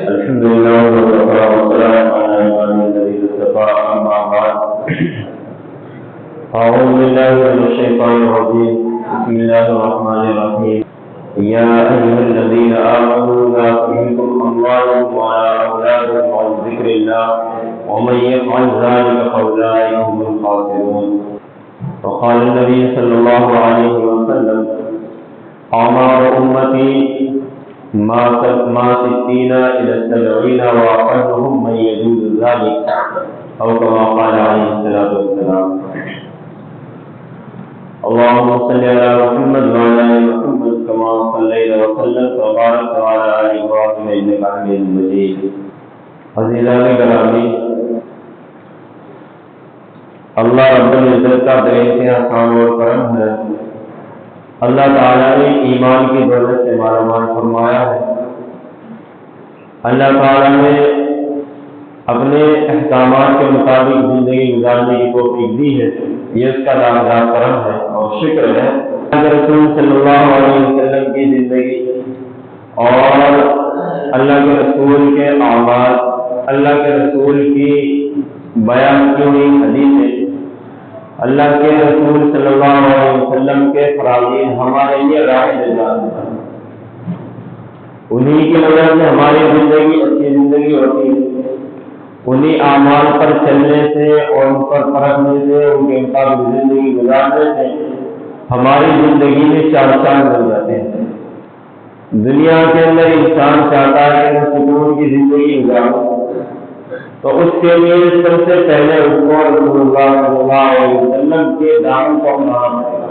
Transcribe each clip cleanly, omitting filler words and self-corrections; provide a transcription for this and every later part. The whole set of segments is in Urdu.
الحمد لله والصلاة والسلام على عباده الذين اصطفى أما بعد أعوذ بالله من الشيطان الرجيم بسم الله الرحمن الرحيم يا أيها الذين آمنوا لا تلهكم أموالكم ولا أولادكم عن ذكر الله ومن يفعل ذلك فأولئك هم الخاسرون. وقال النبي صلى الله عليه وسلم أعمار أمتي ما 60 إلى 70 وأقلهم من يجوز ذلك أو كما قال عليه الصلاة والسلام. اللهم صل على محمد وعلى آل محمد كما صليت وسلمت وباركت على آل إبراهيم إنك حميد مجيد. عزیزان گرامی، اللہ رب العزت کا بے انتہا احسان اور کرم ہے. اللہ تعالیٰ نے ایمان کی دولت سے مالا مال فرمایا ہے. اللہ تعالیٰ نے اپنے احکامات کے مطابق زندگی گزارنے کی توفیق دی ہے. یہ اس کا دامدار کرم ہے اور شکر ہے. رسول صلی اللہ علیہ وسلم کی زندگی اور اللہ کے رسول کے اعمال، اللہ کے رسول کی بیان کی ہوئی حدیثیں، اللہ کے رسول صلی اللہ علیہ وسلم کے فرائض ہمارے لیے راہ نجات ہیں. انہی کی وجہ سے ہماری زندگی اچھی زندگی ہوتی ہے. انہی اعمال پر چلنے سے اور ان پر پرکھنے سے، ان کے مطابق زندگی گزارنے سے ہماری زندگی میں چار چاند مل جاتے ہیں. دنیا کے اندر انسان چاہتا ہے کہ سکون کی زندگی گزارے، تو اس کے لیے سب سے پہلے اس کو رسول اللہ صلی اللہ علیہ وسلم کے دامن کو اپنانا پڑے گا.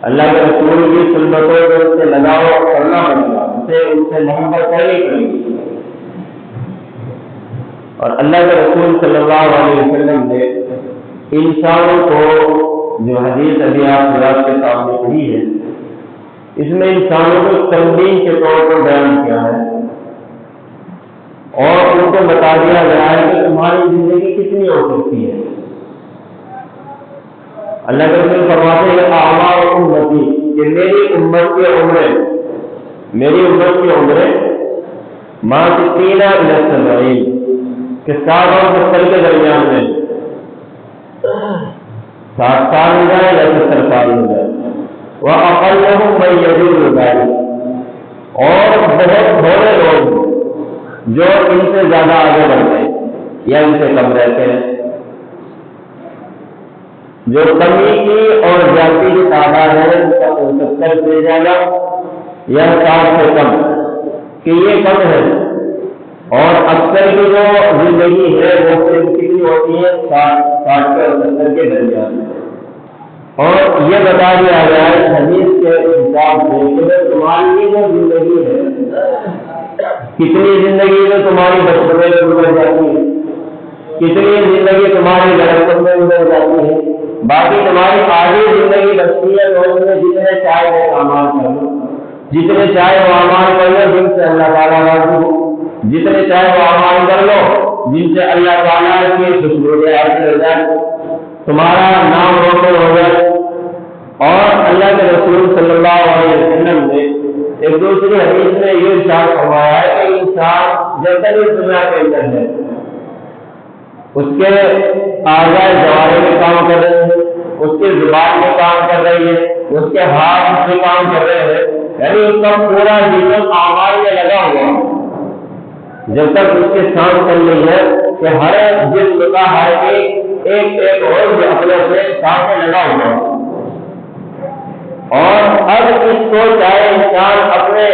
اللہ کے رسول کی سنتوں کو اس سے لگاؤ کرنا پڑے گا، ان سے محبت کرنی پڑے گی. اور اللہ کے رسول صلی اللہ علیہ وسلم نے انسانوں کو جو حدیث ابھی آپ کے سامنے پڑھی ہے، اس میں انسانوں کو تنبیہ کے طور پر بیان کیا ہے اور ان کو بتا دیا گیا ہے کہ تمہاری زندگی کتنی ہو سکتی ہے. اللہ کے رسول فرماتے ہیں اعمار امتی، کہ میری امت کی عمریں ما 60 الی 70، کہ 60 اور 70 کے درمیان میں 60 سال ہو جائے یا 70 سال ہو جائے. وَأَقَلَّهُمْ مَن يَجُوزُ ذَلِكَ، اور بہت تھوڑے لوگ جو ان سے زیادہ آگے بڑھتے ہیں یا ان سے کم رہتے ہیں. جو کمی کی اور زیادتی کی تعداد ہے 70 سے زیادہ یا 60 سے کم، کہ یہ کم ہے. اور اکثر کی جو زندگی ہے وہ صرف کتنی ہوتی ہے 60 سے 70 کے درمیان میں. اور یہ بتا دیا گیا ہے حدیث کے حساب سے کہ تمہاری جو زندگی ہے، کتنی زندگی میں تمہاری بچپن میں گزر جاتی ہے، کتنی زندگی تمہاری لڑکپن میں گزر جاتی ہے، باقی تمہاری آگے زندگی بچتی ہے. تو اس میں جتنے چاہے وہ اعمال کر لو، جتنے چاہے وہ اعمال کر لو جن سے اللہ تعالیٰ راضی ہو، جتنے چاہے وہ اعمال کر لو جن سے اللہ تعالیٰ کی خوشبو حاصل ہو جائے، تمہارا نام روشن ہو جائے. اور اللہ کے رسول صلی اللہ علیہ وسلم نے ایک دوسری حدیث میں یہ ارشاد فرمایا ہے کہ انسان جب تک اس دنیا کے اندر ہے، اس کے اعضاء جوارح میں کام کر رہے ہیں، اس کے زبان میں کام کر رہی ہے، اس کے ہاتھ میں کام کر رہے ہیں، یعنی اس کا پورا جسم اعمال میں لگا ہوا. جب تک اس کے سانس چل رہی ہے کہ ہر جسم کا ہر ایک اور اپنے ساتھ میں لگا ہوا ہے. اور اب اس کو چاہے انسان اپنے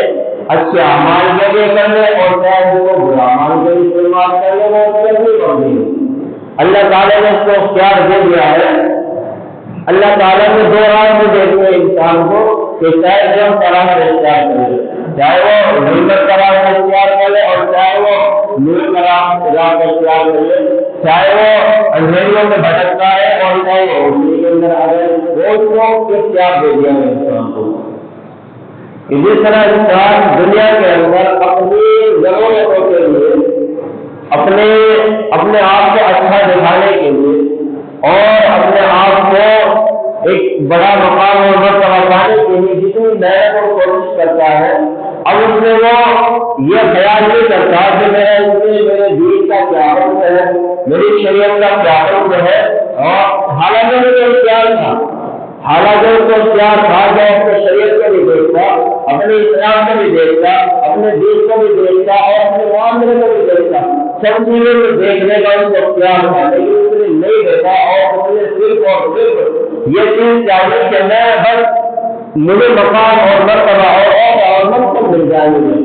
اچھے اعمال کے لیے کر لے اور چاہے اس کو برا اعمال کے لیے استعمال کر لے، وہ اس کے لیے کر دیں. اللہ تعالیٰ نے اس کو اختیار دے دیا ہے. اللہ تعالیٰ نے 2 راستے دے دیے انسان کو کہ چاہے جب طرح سے اختیار کر لے، چاہے وہ غیبت کا راستہ اختیار کر لے اور چاہے وہ نور کا راستہ اختیار کر لے، چاہے وہ اندھیریوں میں بھٹکتا ہے اور چاہے وہ روشنی کے اندر آ جائے، وہ اس کو اختیار دے دیا ہے انسان کو. اسی طرح انسان دنیا کے اندر اپنی ضرورتوں کے لیے، اپنے آپ کو اچھا دکھانے کے لیے اور اپنے آپ کو ایک بڑا مقام اور مرتبہ پانے کے لیے جتنی محنت اور کوشش کرتا ہے، اب اس میں وہ یہ خیال نہیں کرتا کہ میرے دین کا کیا حکم ہے، میری شریعت کا کیا حکم ہے، اور حالانکہ مجھے اختیار تھا، حالانکہ اس کو اختیار تھا کہ اپنے شریعت کو بھی دیکھتا، اپنے اسلام کو بھی دیکھتا، اپنے دین کو بھی دیکھتا اور اپنے معاملے کو بھی دیکھتا، سب چیزوں کو دیکھنے کا اس کو اختیار تھا، لیکن اس نے نہیں دیکھا اور اس نے صرف اور صرف یہ چیز چاہیے کہ میں بس مجھے مقام اور مرتبہ اور منصب مل جائے،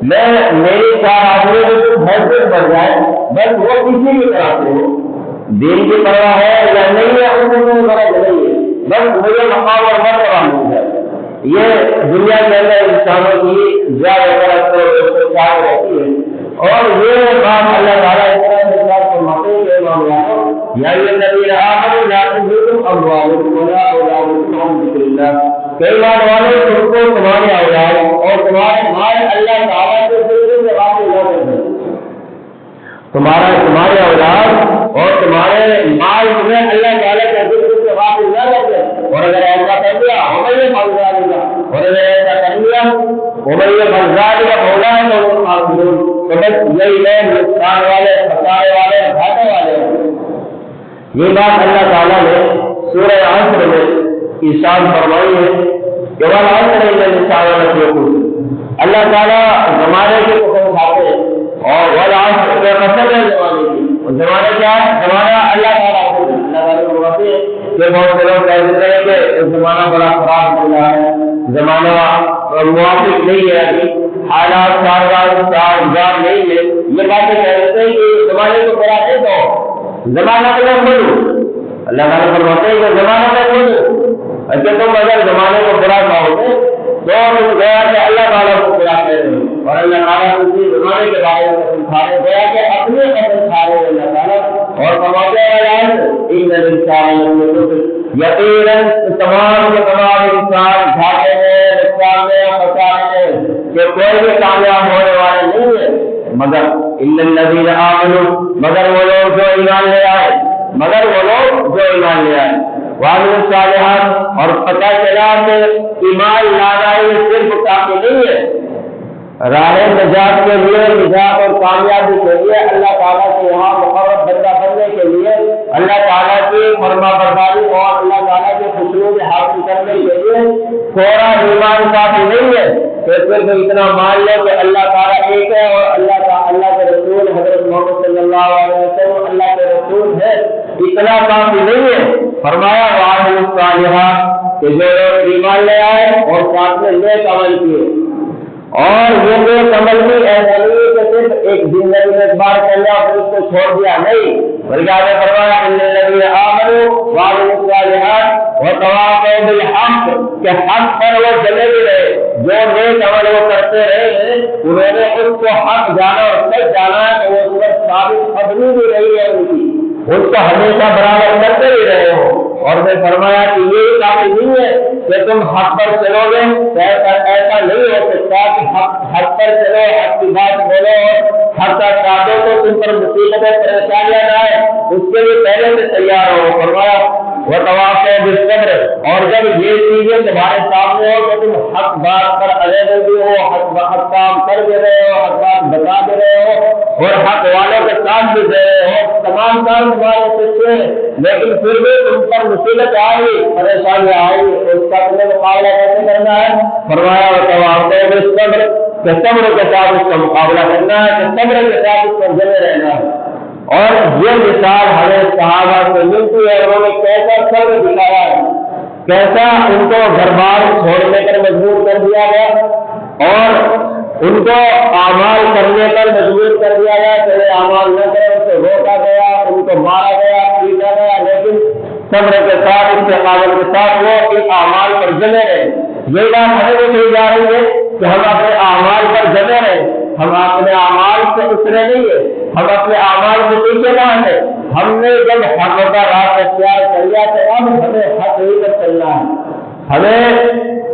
میں میری چار آدمی محبت بڑھ جائے، بس وہ کسی بھی طرح سے ہو، دین کی پرواہ ہے یا نہیں ہے ان کو غرض نہیں ہے، بس مجھے مقام اور مرتبہ مل جائے۔ یہ دنیا کے اندر انسانوں کی زیادہ تر چاہ رہتی ہے، اور یہ بات اللہ تعالیٰ اس طرح سے فرماتے ہیں کہ یا الذین آمنوا لا تلہکم اموالکم ولا اولادکم عن ذکر اللہ، کہ ایمان والے تم کو تمہارے اولاد اور تمہارے مال اللہ تعالیٰ کے ذکر سے غافل نہ کریں، تمہارے اولاد اور تمہارے مال تمہیں اللہ تعالیٰ کے ذکر سے غافل نہ کریں، اور اگر ایسا کر دیا عمل فضال کا، اور اگر ایسا کر دیا عمل فضال کا مولا ہے تو معذور، تو بس یہی لوگ نقصان والے، خسارے والے، گھاٹے والے ہیں۔ یہ بات اللہ تعالیٰ نے سورہ عصر میں ارشاد فرمائی ہے کہ والعصر ان الانسان لفی خسر، اللہ تعالیٰ زمانے کی قسم کھاتے ہیں، اور والعصر کا قسم ہے زمانے کی، اور زمانہ کیا ہے؟ زمانہ اللہ تعالیٰ کو اللہ تعالیٰ کو بتاتے ہیں کہ بہت سے لوگ کہتے ہیں کہ زمانہ بڑا خراب چل رہا ہے، زمانہ موافق نہیں ہے، ابھی حالات سازگار نہیں ہے، یہ باتیں کہتے ہیں کہ زمانے کو برا نہیں دو، زمانہ کو نہ بولو، اللہ تعالیٰ فرماتے ہیں کہ زمانہ نہ بولو، اگر تم اگر زمانے کو برا کہو گے تو گویا کہ اللہ تعالیٰ کو برا کہہ رہے ہیں، اور اللہ تعالیٰ اسی زمانے کے بارے میں قسم کھا رہے ہیں، گویا کہ اپنے قسم کھا رہے ہیں اللہ تعالیٰ، اور فرماتے ہیں ان الانسان لفی خسر، یقیناً تمام کے تمام انسان گھاٹے میں، نقصان میں، خسارے میں، کہ کوئی بھی کامیاب ہونے والے نہیں ہے، مگر الا الذین آمنوا، مگر وہ لوگ جو ایمان لے آئے، مگر وہ لوگ جو ایمان لے آئے، وعملوا الصالحات، اور پتہ چلا کہ ایمان لانا یہ صرف کافی نہیں ہے، راہ نجات کے لیے، نجات اور کامیابی کے لیے، اللہ تعالیٰ کے یہاں مقرب بندہ بننے کے لیے، اللہ تعالیٰ کی فرما برداری اور اللہ تعالیٰ کے خوشیوں حاصل کرنے کے لیے تھوڑا ایمان کافی نہیں ہے کہ صرف اتنا مان لو کہ اللہ تعالیٰ ایک ہے اور اللہ کے رسول حضرت محمد صلی اللہ علیہ وسلم اللہ کے رسول ہے، اتنا کافی نہیں ہے۔ فرمایا وعملوا الصالحات، کہ جو لوگ ایمان لے آئے اور ساتھ میں نیک عمل کیے، اور یہ نیک عمل بھی ایسا نہیں ہے کہ صرف ایک زندگی میں ایک بار کر لیا اور اس کو چھوڑ دیا، نہیں، بلکہ آپ نے فرمایا ان الذین آمنوا وعملوا الصالحات وتواصوا بالحق، کہ حق پر وہ چلے بھی رہے، جو نیک عمل وہ کرتے رہے انہوں نے اس کو حق جانا اور سچ جانا ہے، تو وہ اس پر ثابت قدمی بھی رہی ہے ان کو ہمیشہ برابر کرتے ہی رہے ہو۔ اور میں فرمایا کہ یہ کافی نہیں ہے کہ تم حق پر چلو گے، ایسا نہیں ہو سکتا کہ حق پر چلو، حق کی بات بولو اور حق کا کاٹو تو تم پر مصیبتیں پریشانیاں نہ آئے، اس کے لیے پہلے سے تیار ہو۔ فرمایا وتواصوا بالصبر، اور جب یہ چیزیں تمہارے سامنے ہو تو تم حق بات پر علیحدہ بھی ہو، حق کام کر دے رہے ہو، حق بات بتا دے رہے ہو اور حق والوں کے ساتھ بھی دے رہے ہو، تمام کام تمہارے سچے ہیں، لیکن پھر بھی تم پر مصیبت آئی، پریشانیاں آئی، اس کا تمہیں مقابلہ کیسے کرنا ہے؟ فرمایا وتواصوا بالصبر، کہ صبر کے ساتھ اس کا مقابلہ کرنا ہے، کہ صبر کے ساتھ اس پر جمے رہنا ہے۔ اور یہ مثال ہمیں صحابہ سے ملتی ہے، انہوں نے کیسا صبر دکھایا ہے، کیسا ان کو گھر بار چھوڑنے پر مجبور کر دیا گیا اور ان کو اعمال کرنے پر مجبور کر دیا گیا، کہ وہ اعمال نہ کرے، ان سے روکا گیا، ان کو مارا گیا، پیٹا گیا، لیکن صبر کے ساتھ، استقامت کے ساتھ وہ ان اعمال پر جمے رہے۔ یہ بات ہمیں بھی کہی جا رہی ہے کہ ہم اپنے اعمال پر جمے رہے، ہم اپنے اعمال سے اترے نہیں ہے، ہم اپنے اعمال سے پیچھے نہ ہٹے، ہم نے جب حق کا راہ اختیار کر لیا تو اب ہمیں حق ہی پر چلنا ہے، ہمیں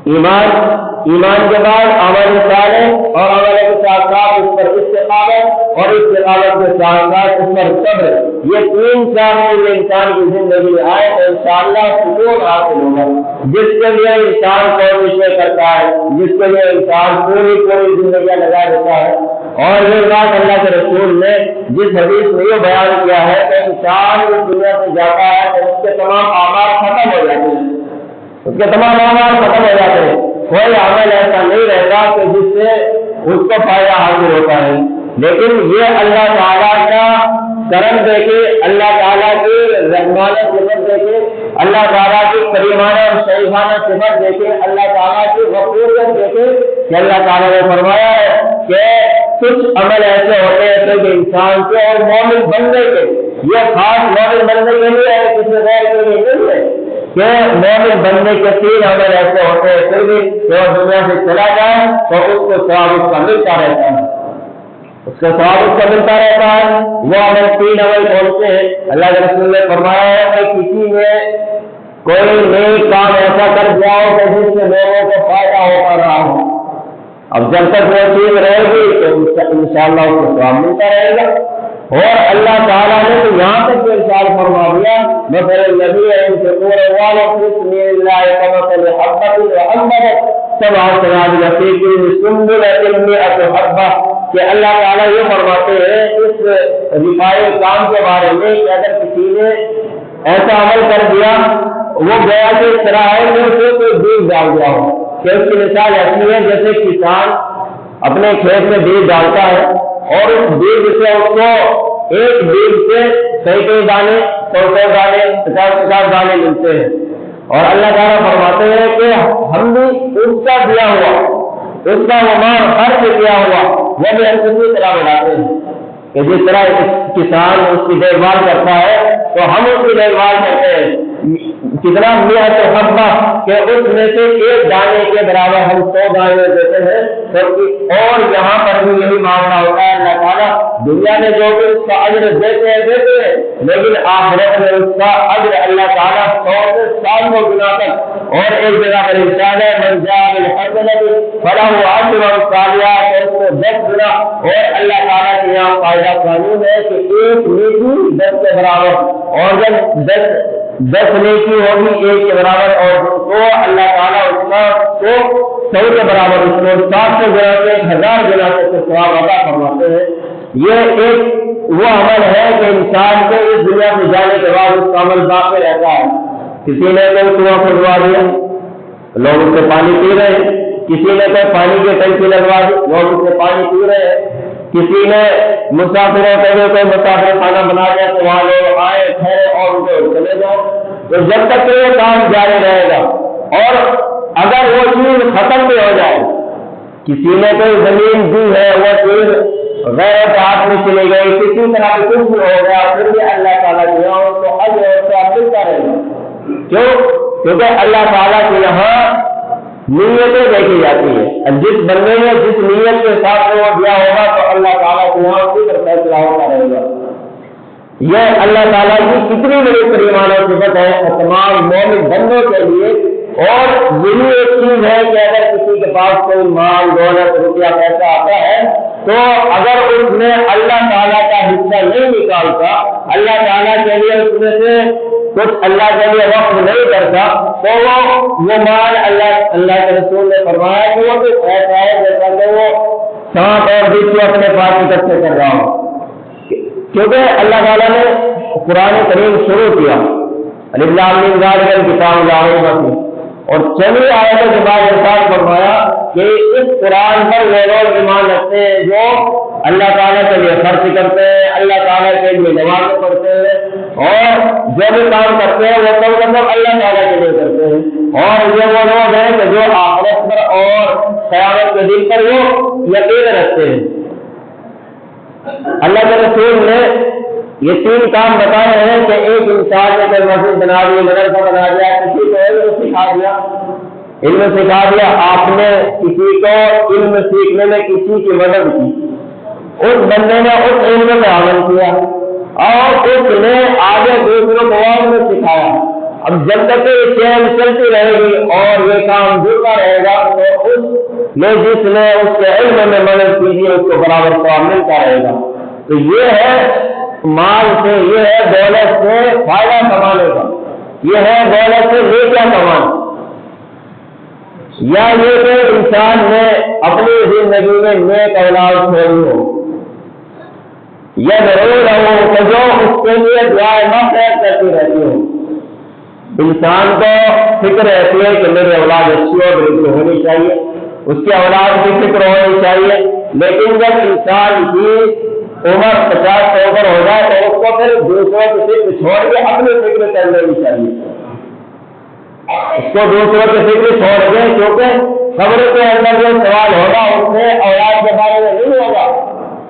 ایمان کے بعد عمل صالح اور عمل کے ساتھ ساتھ اس پر استقامت اور استقامت کے ساتھ ساتھ اس پر صبر، یہ 3-4 چیزیں انسان کی زندگی میں آئے تو انشاءاللہ سکون حاصل ہوگا، جس کے لیے انسان کوششیں کرتا ہے، جس کے لیے انسان پوری زندگیاں لگا دیتا ہے۔ اور یہ بات اللہ کے رسول نے جس حدیث میں یہ بیان کیا ہے کہ انسان اس دنیا سے جاتا ہے تو اس کے تمام اعمال ختم ہو جاتے ہیں، اس کے تمام اعمال ختم ہو جاتے ہیں، کوئی عمل ایسا نہیں رہتا کہ جس سے اس کو فائدہ حاصل ہوتا ہے۔ لیکن یہ اللہ تعالیٰ کا کرم دیکھے، اللہ تعالیٰ کی رحمانہ صفت دیکھے، اللہ تعالیٰ کی کریمانہ اور شریفانہ صفت دیکھے، اللہ تعالیٰ کی غفوریت دیکھے کہ اللہ تعالیٰ نے فرمایا ہے کہ کچھ عمل ایسے ہوتے ہیں کہ انسان کے اور مومن بننے کے، یہ خاص مومن بننے کے لیے ہے، کسی غیر کے لیے نہیں ہے، کہ مومن بننے کے 3 عمل ایسے ہوتے ہیں پھر بھی جو دنیا سے چلا جائے تو اس کو ثواب اس کا ملتا رہتا ہے، اس کا ثواب اس کا ملتا رہتا ہے۔ وہ عمل 3 عمل کون سے ہیں؟ اللہ کے رسول نے فرمایا ہے کہ کسی نے کوئی نیک کام ایسا کر دیا ہو کہ جس سے لوگوں کو فائدہ ہوتا رہا ہو، اب جب تک وہ چیز رہے گی تو انشاءاللہ اس کو ثواب ملتا رہے گا۔ اور اللہ تعالیٰ نے تو یہاں تک ارشاد فرما دیا مثل الذی ينفق امواله في سبيل الله كمثل حبة وأنبتت 7 سنابل في كل سنبلة 100 حبة، کہ اللہ تعالیٰ یہ فرماتے ہیں اس رفائی کام کے بارے میں کہ اگر کسی نے ایسا عمل کر دیا وہ گیا کہ اس طرح ہے کہ اسے کوئی بیج ڈال دیا ہو، کہ اس کی مثال ایسی ہے جیسے کسان اپنے کھیت میں بیج ڈالتا ہے اور اس بیج سے اس کو ایک بیج سے 100 دانے 100 دانے 50 دانے ملتے ہیں، اور اللہ تعالیٰ فرماتے ہیں کہ ہم بھی اس کا دیا ہوا، اس کا وہ مال خرچ کیا ہوا وہ بھی ہم اسی طرح بناتے ہیں کہ جس طرح کسان اس کی دیکھ بھال کرتا ہے تو ہم اس کی دیکھ بھال کرتے ہیں، کتنا میا تو حبہ کہ اس میں سے 1 دانے کے برابر ہم 100 دانے دیتے ہیں۔ اور یہاں پر بھی یہی معاملہ ہوتا ہے، اللہ تعالیٰ دنیا میں جو بھی اس کا اجر دیتے ہیں لیکن آخرت میں اس کا اجر اللہ تعالیٰ 100 سے 700 گنا تک، اور ایک جگہ پر ارشاد ہے من جاء بالحسنۃ فلہ عشر امثالها، اس کو 10 گنا، اور اللہ تعالیٰ کے یہاں قاعدہ قانون ہے کہ 1 نیکی 10 کے برابر، اور جب 10 نیکی ہوگی 1 کے برابر اور تو اللہ تعالیٰ اس کا 100 کے برابر اس کو 700 گنا سے 1000 گنا سے ثواب عطا فرماتے ہیں۔ یہ ایک وہ عمل ہے کہ انسان کو اس دنیا سے جانے کے بعد اس کا عمل باقی رہتا ہے۔ کسی نے کوئی کنواں کھدوا دیا، لوگ اس سے پانی پی رہے ہیں، کسی نے کوئی پانی کی ٹنکی لگوا دی، لوگ اس سے پانی پی رہے ہیں، کسی نے مسافروں کے لیے کوئی مسافر خانہ بنا دیا تو وہاں لوگ آئے ٹھہرے اور ان کو چلے جاؤ، تو جب تک کہ یہ کام جاری رہے گا اور اگر وہ چیز ختم بھی ہو جائے، کسی نے کوئی زمین دی ہے وہ چیز غیر کے ہاتھ میں چلی گئی، کسی طرح کچھ بھی ہو گیا، پھر بھی اللہ تعالیٰ کے یہاں اس کو اجر اور ثواب ملتا رہے گا۔ کیونکہ اللہ تعالیٰ کے یہاں نیتیں دیکھی جاتی ہے، جس بندے نے جس نیت کے ساتھ وہ دیا ہوگا تو اللہ تعالیٰ کے یہاں اسی پر فیصلہ ہوتا رہے گا۔ یہ اللہ تعالیٰ کی کتنی بڑی کریمانہ صفت ہے تمام مومن بندوں کے لیے۔ اور یہی ایک چیز ہے کہ اگر کسی کے پاس کوئی مال دولت روپیہ پیسہ آتا ہے تو اگر اس میں اللہ تعالیٰ کا حصہ نہیں نکالتا، اللہ تعالیٰ کے لیے اس میں سے کچھ اللہ کے لیے وقف نہیں کرتا تو وہ مال اللہ کے رسول نے فرمایا کہ وہ بھی ایسا ہے جیسا کہ وہ سانپ اور بچھو اپنے پاس اکٹھے کر رہا ہو۔ کیونکہ اللہ تعالیٰ نے قرآن کریم شروع کیا الف لام میم ذالک الکتاب لا ریب فیہ، اور چند آیتوں کے بعد ارشاد فرمایا کہ اس قرآن پر وہ لوگ ایمان رکھتے ہیں جو اللہ تعالیٰ کے لیے خرچ کرتے ہیں، اللہ تعالیٰ کے لیے نماز پڑھتے ہیں، اور جو بھی کام کرتے ہیں وہ سب اللہ تعالیٰ کے لیے کرتے ہیں، اور یہ وہ لوگ ہیں کہ جو آخرت پر اور قیامت کے دن پر وہ یقین رکھتے ہیں۔ اللہ کے رسول نے یہ 3 کام بتائے ہیں کہ ایک انسان نے کوئی مسجد بنا دی، مدرسہ بنا دیا، کسی کو علم سکھا دیا، علم سکھا دیا، آپ نے کسی کو علم سیکھنے میں کسی کی مدد کی، اس بندے نے اس علم میں عمل کیا اور اس نے آگے دوسروں کو علم سکھایا۔ اب جب تک یہ چین چلتی رہے گی اور یہ کام جڑتا رہے گا تو اس نے جس نے اس کے علم میں مدد کی اس کو برابر ثواب ملتا رہے گا۔ تو یہ ہے مال سے، یہ ہے دولت سے فائدہ کمانے کا، یہ ہے دولت سے نیکیاں کمانا، یا یہ کہ انسان نے اپنی زندگی میں نیک اولاد چھوڑی ہو، یا ضرور ہو کہ جو اس کے لیے دعائیں مغفرت کرتی رہتی ہو۔ انسان کو فکر رہتی ہے کہ میری اولاد اچھی اور بالکل ہونی چاہیے، اس کی اولاد کی فکر ہونی چاہیے، لیکن جب انسان کی عمر 50 سے اوپر ہو جائے تو اس کو پھر دوسروں کی فکر چھوڑ کے اپنی فکر کر لینی چاہیے، اس کو دوسروں کی فکر چھوڑ دیں، کیونکہ قبر کے اندر جو سوال ہوگا اس سے اولاد کے بارے میں نہیں ہوگا،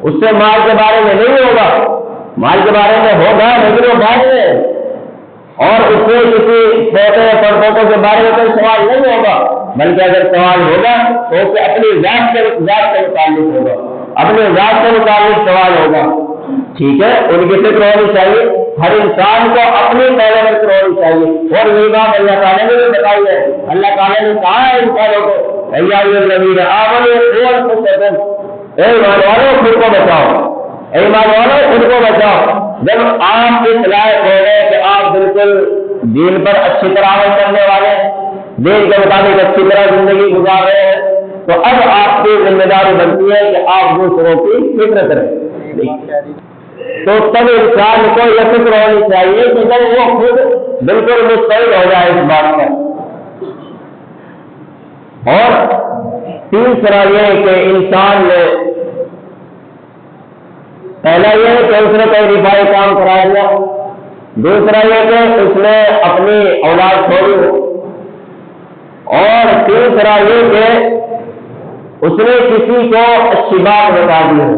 اس سے مال کے بارے میں نہیں ہوگا، مال کے بارے میں ہوگا لیکن وہ بعد میں، اور اس سے کسی پوتے پڑپوتوں کے بارے میں کوئی سوال نہیں ہوگا، بلکہ اگر سوال ہوگا تو اس سے اپنی ذات سے متعلق ہوگا، اپنے ذات سے متعلق سوال ہوگا۔ ٹھیک ہے، ان کی فکر ہونی چاہیے، ہر انسان کو اپنی پہلے فکر ہونی چاہیے، اور یہ بات اللہ تعالیٰ نے بھی بتائی ہے، اللہ تعالیٰ نے کہا ہے انسانوں کو اے ایمان والو خود کو بچاؤ، اے ایمان والو خود کو بچاؤ۔ جب آپ اس لائق ہو گئے کہ آپ بالکل دین پر اچھی طرح عمل کرنے والے ہیں، دین کے مطابق اچھی طرح زندگی گزار رہے ہیں، تو اب آپ کی ذمہ داری بنتی ہے کہ آپ دوسروں کی فکر کریں۔ تو تب انسان کو یہ فکر ہونی چاہیے کہ جب وہ خود بالکل مستعد ہو جائے اس بات پر۔ اور تیسرا یہ کہ انسان نے پہلا یہ کہ اس نے کوئی رفائی کام کرا دیا، دوسرا یہ کہ اس نے اپنی اولاد چھوڑی ہو، اور تیسرا یہ کہ اس نے کسی کو اچھی بات بتا دی ہو۔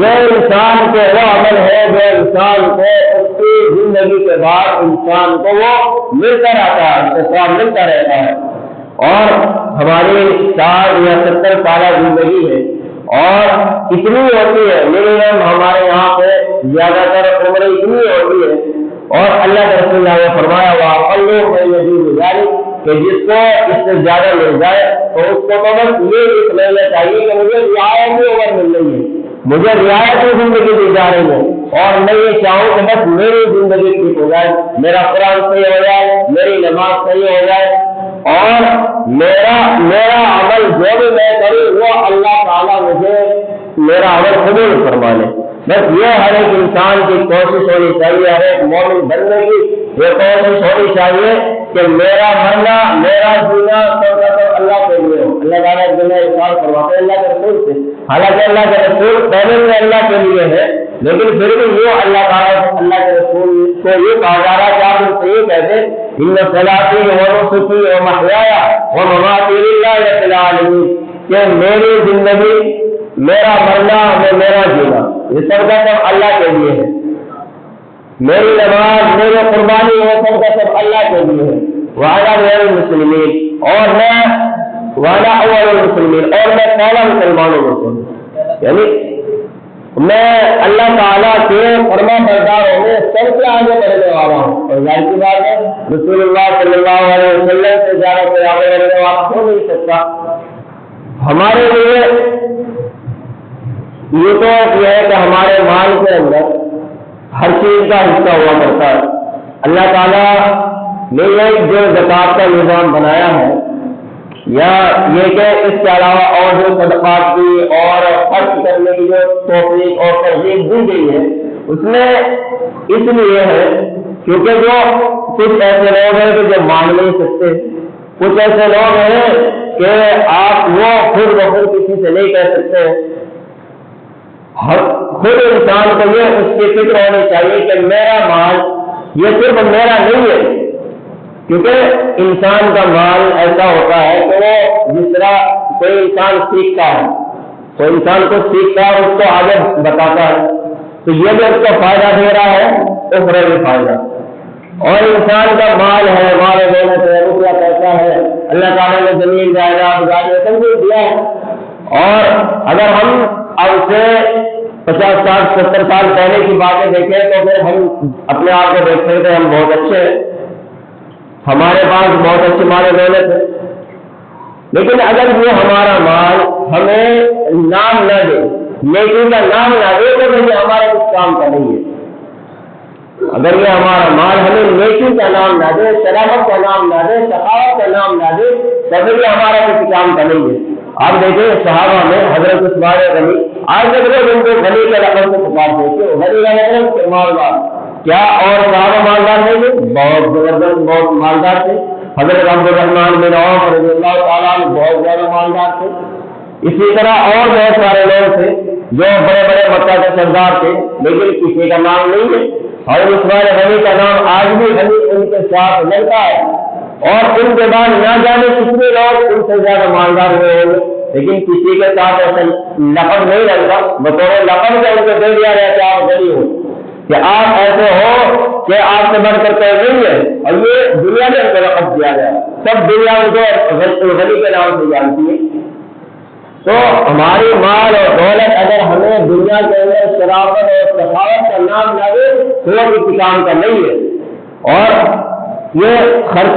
یہ انسان کے وہ عمل ہے جو انسان کو اس کی زندگی کے بعد انسان کو وہ ملتا رہتا ہے، اس کے ساتھ ملتا رہتا ہے۔ اور ہماری 60 یا 70 سالہ زندگی ہے اور اتنی ہوتی ہے، منیمم ہمارے یہاں پہ زیادہ تر عمر اتنی ہوتی ہے، اور اللہ کے رسول نے فرمایا ہوا کہ جس کو اس سے زیادہ مل جائے تو اس کو تو بس یہ دیکھ لینا چاہیے کہ مجھے رعایتی عمر مل رہی ہے، مجھے رعایتی زندگی دی جا رہی ہے، اور میں یہ چاہوں کہ بس میری زندگی ٹھیک ہو جائے، میرا قرآن صحیح ہو جائے، میری نماز صحیح ہو جائے، اور میرا عمل جو بھی میں کروں وہ اللہ تعالیٰ مجھے میرا عمل قبول فرما لے۔ بس یہ ہر ایک انسان کی کوشش ہونی چاہیے، ہر ایک مومن بننے کی یہ کوشش ہونی چاہیے کہ میرا مرنا، میرا جینا سب اللہ کے لیے ہو۔ اللہ تعالیٰ جنہیں ارشاد فرماتے ہیں اللہ کے رسول سے، حالانکہ اللہ کے رسول پہلے میں اللہ کے لیے ہے، لیکن پھر بھی یہ اللہ تعالیٰ اللہ کے رسول کو یہ کہا جا رہا ہے کہ آپ ان سے یہ کہتے ان صلاتی ونسکی ومحیایا ومماتی للہ رب العالمین، کہ میری زندگی، میرا مرنا اور میرا جینا یہ سب کا سب اللہ کے لیے ہے، میری نماز، میری قربانی وہ سب کا سب اللہ کے لیے ہے، وعلیٰ غیر المسلمین، اور میں وعلیٰ اول المسلمین، اور میں پہلا مسلمانوں میں سے، یعنی میں اللہ تعالیٰ کے فرما برداروں میں سب سے آگے بڑھنے والا ہوں، اور ظاہر سی بات ہے رسول اللہ صلی اللہ علیہ وسلم سے زیادہ کوئی آگے بڑھنے والا ہو نہیں سکتا۔ ہمارے لیے یہ تو یہ ہے کہ ہمارے مال کے اندر ہر چیز کا حصہ ہوا کرتا ہے۔ اللہ تعالیٰ نے جو زکوٰۃ کا نظام بنایا ہے، یا یہ کہ اس کے علاوہ اور جو صدقات کی اور خرچ کرنے کی جو توفیق اور ترغیب دی گئی ہے، اس میں اس لیے ہے کیونکہ جو کچھ ایسے لوگ ہیں کہ جو مانگ نہیں سکتے، کچھ ایسے لوگ ہیں کہ آپ وہ خود بخود کسی سے نہیں کہہ سکتے، خود انسان کو یہ اس کی فکر ہونی چاہیے کہ میرا مال یہ صرف میرا نہیں ہے، کیونکہ انسان کا مال ایسا ہوتا ہے کہ وہ جس طرح کوئی انسان سیکھتا ہے، کوئی انسان کو سیکھتا ہے اس کو آگے بتاتا ہے، تو یہ بھی اس کو فائدہ دے رہا ہے، اس میں بھی فائدہ۔ اور انسان کا مال ہے، مال دولت ہے، روپیہ پیسہ ہے، اللہ تعالیٰ نے زمین جائیداد گاڑی سب کچھ دیا ہے، اور اگر ہم اب سے 50 سال 70 سال پہلے کی باتیں دیکھیں تو پھر ہم اپنے آپ کو دیکھتے ہیں کہ ہم بہت اچھے ہیں، ہمارے پاس بہت اچھی مال دولت ہے، لیکن اگر یہ ہمارا مال ہمیں نام نہ دے، نیکی کا نام نہ دے تو یہ ہمارا کچھ کام کا نہیں ہے۔ اگر یہ ہمارا مال ہمیں نیکی کا نام نہ دے، شرافت کا نام نہ دے، سخاوت کا نام نہ دے، تب یہ ہمارا کچھ کام کا نہیں ہے۔ آپ دیکھیں صحابہ میں حضرت عثمان غنی، آج تک لوگ ان کو غنی کے لقب سے پکارتے ہیں، غنی کا مطلب مالدار۔ کیا اور صحابہ مالدار نہیں تھے؟ بہت زبردست، بہت مالدار تھے۔ حضرت عبد الرحمن بن عوف رضی اللہ تعالیٰ عنہ بہت زیادہ مالدار تھے۔ اسی طرح اور بہت سارے لوگ تھے جو بڑے بڑے مکہ کے سردار تھے، لیکن کسی کا نام نہیں ہے۔ اور عثمان غنی کا نام آج بھی غنی ان کے ساتھ لگتا ہے، اور ان کے بعد نہ جانے کتنے لوگ ان سے زیادہ مالدار ہوئے ہوں گے، لیکن کسی کے ساتھ ایسا لقب نہیں لگتا، بطور لقب سے ان کو دے دیا گیا کہ آپ غنی ہو، کہ آپ ایسے ہو کہ آپ سے بڑھ کر کوئی نہیں ہے، اور یہ دنیا میں ان کو لقب دیا گیا، سب دنیا ان کو غنی کے نام سے جانتی ہے۔ تو ہماری مال اور دولت اگر ہمیں دنیا کے اندر شرافت اور سخاوت کا نام نہ دے تو وہ کسی کام کا نہیں ہے، اور یہ خرچ